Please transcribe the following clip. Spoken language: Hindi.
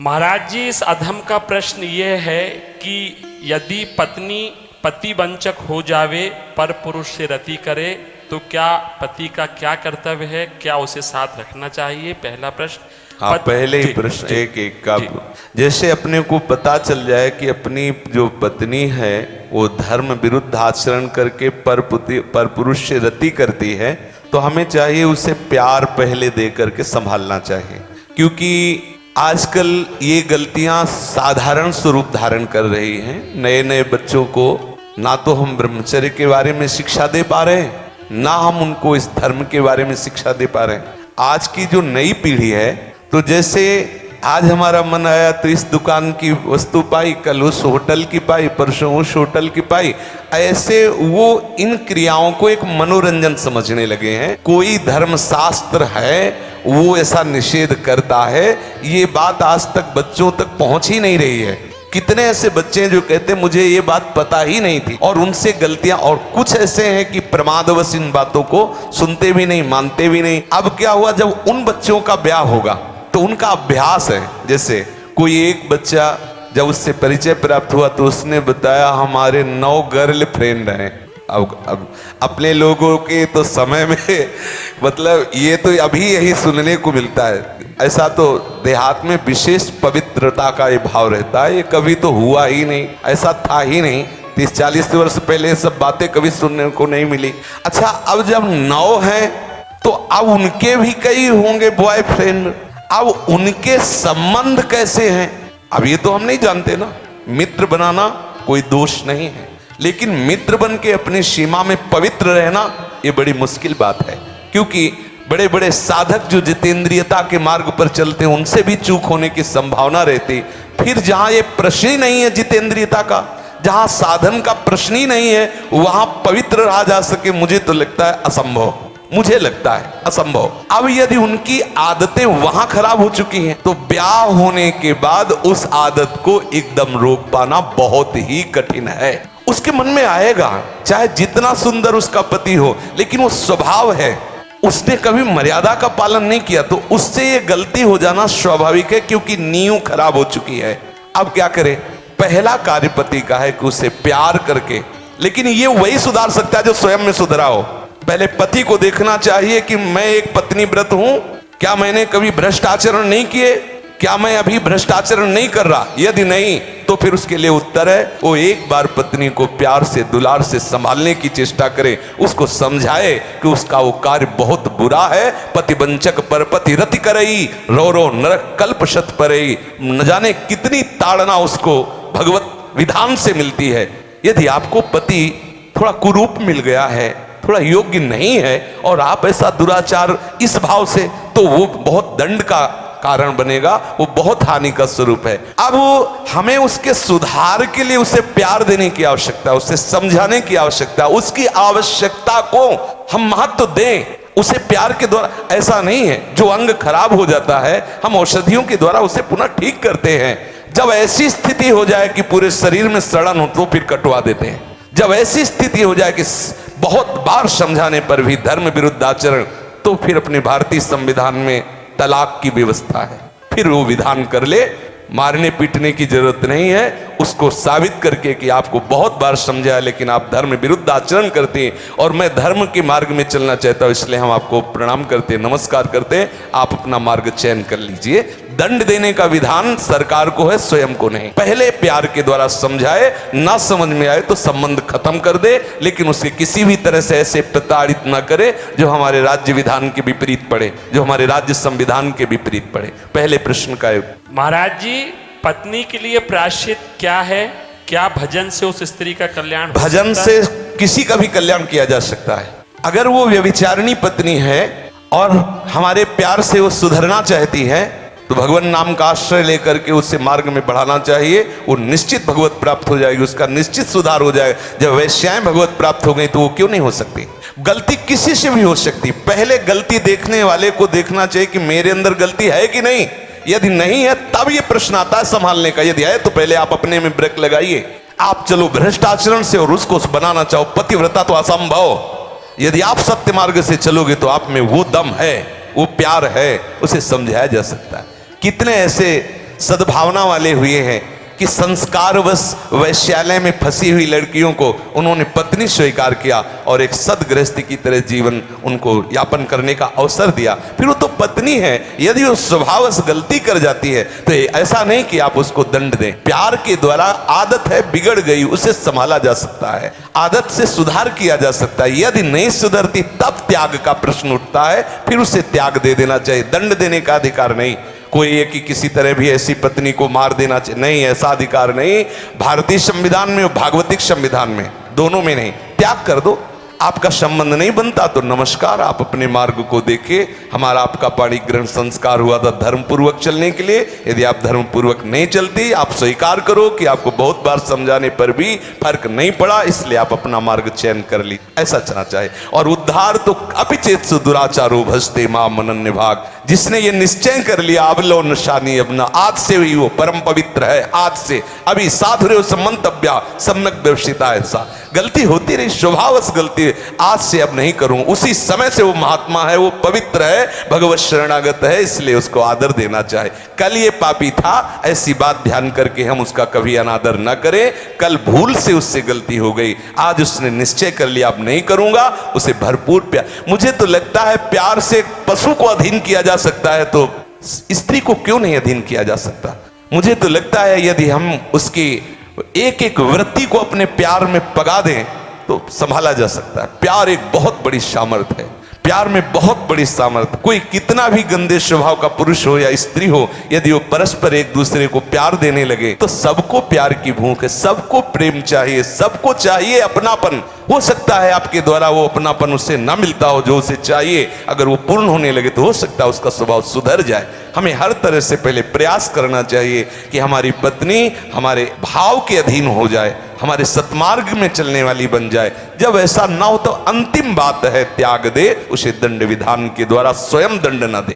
महाराज जी, इस अधम का प्रश्न ये है कि यदि पत्नी पति वंचक हो जावे पर पुरुष से रति करे तो क्या पति का क्या कर्तव्य है, क्या उसे साथ रखना चाहिए? पहला प्रश्न। हाँ, पहले ही प्रश्न एक एक का। जैसे अपने को पता चल जाए कि अपनी जो पत्नी है वो धर्म विरुद्ध आचरण करके पर पुरुष से रति करती है, तो हमें चाहिए उसे प्यार पहले दे करके संभालना चाहिए। क्योंकि आजकल ये गलतियां साधारण स्वरूप धारण कर रही हैं। नए नए बच्चों को ना तो हम ब्रह्मचर्य के बारे में शिक्षा दे पा रहे हैं, ना हम उनको इस धर्म के बारे में शिक्षा दे पा रहे हैं। आज की जो नई पीढ़ी है, तो जैसे आज हमारा मन आया तो इस दुकान की वस्तु पाई, कल उस होटल की पाई, परसों उस होटल की पाई, ऐसे वो इन क्रियाओं को एक मनोरंजन समझने लगे हैं। कोई धर्मशास्त्र है वो ऐसा निषेध करता है, ये बात आज तक बच्चों तक पहुंच ही नहीं रही है। कितने ऐसे बच्चे हैं जो कहते हैं मुझे ये बात पता ही नहीं थी, और उनसे गलतियां, और कुछ ऐसे हैं कि प्रमादवश इन बातों को सुनते भी नहीं, मानते भी नहीं। अब क्या हुआ, जब उन बच्चों का ब्याह होगा तो उनका अभ्यास है। जैसे कोई एक बच्चा जब उससे परिचय प्राप्त हुआ तो उसने बताया हमारे 9 गर्ल फ्रेंड हैं। अब अपने लोगों के तो समय में मतलब ये तो अभी यही सुनने को मिलता है। ऐसा तो देहात में विशेष पवित्रता का ये भाव रहता है, ये कभी तो हुआ ही नहीं, ऐसा था ही नहीं। 30-40 वर्ष पहले सब बातें कभी सुनने को नहीं मिली। अच्छा, अब जब 9 हैं तो अब उनके भी कई होंगे बॉयफ्रेंड। अब उनके संबंध कैसे हैं, अब ये तो हम नहीं जानते ना। मित्र बनाना कोई दोष नहीं है, लेकिन मित्र बन के अपनी सीमा में पवित्र रहना ये बड़ी मुश्किल बात है। क्योंकि बड़े बड़े साधक जो जितेंद्रियता के मार्ग पर चलते हैं उनसे भी चूक होने की संभावना रहती। फिर जहां ये प्रश्न ही नहीं है जितेंद्रियता का, जहां साधन का प्रश्न ही नहीं है, वहां पवित्र रहा जा सके, मुझे तो लगता है असंभव, मुझे लगता है असंभव। अब यदि उनकी आदतें वहां खराब हो चुकी हैं तो ब्याह होने के बाद उस आदत को एकदम रोक पाना बहुत ही कठिन है। उसके मन में आएगा, चाहे जितना सुंदर उसका पति हो, लेकिन वो स्वभाव है, उसने कभी मर्यादा का पालन नहीं किया, तो उससे ये गलती हो जाना स्वाभाविक है, क्योंकि नींव खराब हो चुकी है। अब क्या करे, पहला कार्य पति का है कि उसे प्यार करके, लेकिन ये वही सुधार सकता है जो स्वयं में सुधरा हो। पहले पति को देखना चाहिए कि मैं एक पत्नी व्रत हूं, क्या मैंने कभी भ्रष्ट आचरण नहीं किए, क्या मैं अभी भ्रष्ट आचरण नहीं कर रहा। यदि नहीं तो फिर उसके लिए उत्तर है वो एक बार पत्नी को प्यार से दुलार से संभालने की चेष्टा करे, उसको समझाए कि उसका वो कार्य बहुत बुरा है। पति वंचक पर पति रति करई, रो रो नरक कल्प शत परई। न जाने कितनी ताड़ना उसको भगवत विधान से मिलती है। यदि आपको पति थोड़ा कुरूप मिल गया है, थोड़ा योग्य नहीं है, और आप ऐसा दुराचार इस भाव से, तो वो बहुत दंड का कारण बनेगा, वो बहुत हानि का स्वरूप है। अब हमें उसके सुधार के लिए उसे प्यार देने की आवश्यकता है, उसे समझाने की आवश्यकता है। उसकी आवश्यकता को हम महत्व दें, उसे प्यार के द्वारा। ऐसा नहीं है जो अंग खराब हो जाता है हम औषधियों के द्वारा उसे पुनः ठीक करते हैं। जब ऐसी स्थिति हो जाए कि पूरे शरीर में सड़न हो तो फिर कटवा देते हैं। जब ऐसी स्थिति हो जाए कि बहुत बार समझाने पर भी धर्म विरुद्ध आचरण, तो फिर अपने भारतीय संविधान में तलाक की व्यवस्था है, फिर वो विधान कर ले। मारने पीटने की जरूरत नहीं है, उसको साबित करके कि आपको बहुत बार समझाया लेकिन आप धर्म विरुद्ध आचरण करते हैं, और मैं धर्म के मार्ग में चलना चाहता हूं, इसलिए हम आपको प्रणाम करते हैं, नमस्कार करते हैं, आप अपना मार्ग चयन कर लीजिए। दंड देने का विधान सरकार को है, स्वयं को नहीं। पहले प्यार के द्वारा समझाए, ना समझ में आए तो संबंध खत्म कर दे, लेकिन उसे किसी भी तरह से ऐसे प्रताड़ित ना करे जो हमारे राज्य विधान के विपरीत पड़े, जो हमारे राज्य संविधान के विपरीत पड़े। पहले प्रश्न का महाराज जी, पत्नी के लिए प्रायश्चित क्या है? क्या भजन से उस स्त्री का कल्याण? भजन से किसी का भी कल्याण किया जा सकता है। अगर वो व्यभिचारिणी पत्नी है और हमारे प्यार से वो सुधरना चाहती है तो भगवान नाम का आश्रय लेकर के उससे मार्ग में बढ़ाना चाहिए। वो निश्चित भगवत प्राप्त हो जाएगी, उसका निश्चित सुधार हो जाएगा। जब वैश्याएं भगवत प्राप्त हो गई तो वो क्यों नहीं हो सकती? गलती किसी से भी हो सकती। पहले गलती देखने वाले को देखना चाहिए कि मेरे अंदर गलती है कि नहीं। यदि नहीं है तब ये प्रश्न आता है संभालने का। यदि है तो पहले आप अपने में ब्रेक लगाइए। आप चलो भ्रष्ट आचरण से और उसको बनाना चाहो पतिव्रता, तो असंभव। यदि आप सत्य मार्ग से चलोगे तो आप में वो दम है, वो प्यार है, उसे समझाया जा सकता है। कितने ऐसे सद्भावना वाले हुए हैं कि संस्कारवश वैश्यालय में फंसी हुई लड़कियों को उन्होंने पत्नी स्वीकार किया और एक सदगृहस्थी की तरह जीवन उनको यापन करने का अवसर दिया। फिर वो तो पत्नी है, यदि वो स्वभावश गलती कर जाती है तो ऐसा नहीं कि आप उसको दंड दें। प्यार के द्वारा आदत है बिगड़ गई, उसे संभाला जा सकता है, आदत से सुधार किया जा सकता है। यदि नहीं सुधरती तब त्याग का प्रश्न उठता है, फिर उसे त्याग दे देना चाहिए। दंड देने का अधिकार नहीं। कोई एक कि किसी तरह भी ऐसी पत्नी को मार देना चाहिए, नहीं, ऐसा अधिकार नहीं। भारतीय संविधान में और भागवतिक संविधान में, दोनों में नहीं। त्याग कर दो। आपका संबंध नहीं बनता तो नमस्कार, आप अपने मार्ग को देखिए। हमारा आपका पाणी ग्रहण संस्कार हुआ था धर्म पूर्वक चलने के लिए। यदि आप धर्म पूर्वक नहीं चलती, आप स्वीकार करो कि आपको बहुत बार समझाने पर भी फर्क नहीं पड़ा, इसलिए आप अपना मार्ग चयन कर ली। ऐसा चलना चाहिए। और उद्धार तो अपिचेत दुराचारो भजते मां मनन्य भाग। जिसने ये निश्चय कर लिया अब लो नशानी अपना, आज से ही वो परम पवित्र है। आज से अभी साधुरेव समंतव्या सम्यक व्यवसिता। ऐसा गलती होती रही, स्वभावश गलती, आज से अब नहीं करूं। उसी समय से वो महात्मा है, वो पवित्र है, भगवत शरणागत है, इसलिए उसको आदर देना चाहिए। कल ये पापी था, ऐसी बात ध्यान करके हम उसका कभी अनादर न करें। कल भूल से उससे गलती हो गई, आज उसने निश्चय कर लिया अब नहीं करूंगा, उसे भरपूर प्यार। मुझे तो लगता है प्यार से पशु को अधीन किया जा सकता है तो स्त्री को क्यों नहीं अधीन किया जा सकता। मुझे तो लगता है यदि हम उसकी एक एक वृत्ति को अपने प्यार में पगा दें तो संभाला जा सकता है। प्यार एक बहुत बड़ी सामर्थ्य है, प्यार में बहुत बड़ी सामर्थ्य। कोई कितना भी गंदे स्वभाव का पुरुष हो या स्त्री हो, यदि वो परस्पर एक दूसरे को प्यार देने लगे तो सबको प्यार की भूख है, सबको प्रेम चाहिए, सबको चाहिए अपनापन। हो सकता है आपके द्वारा वो अपनापन उसे ना मिलता हो जो उसे चाहिए, अगर वो पूर्ण होने लगे तो हो सकता है उसका स्वभाव सुधर जाए। हमें हर तरह से पहले प्रयास करना चाहिए कि हमारी पत्नी हमारे भाव के अधीन हो जाए, हमारे सत्मार्ग में चलने वाली बन जाए। जब ऐसा ना हो तो अंतिम बात है त्याग दे, उसे दंड विधान के द्वारा स्वयं दंड न दे।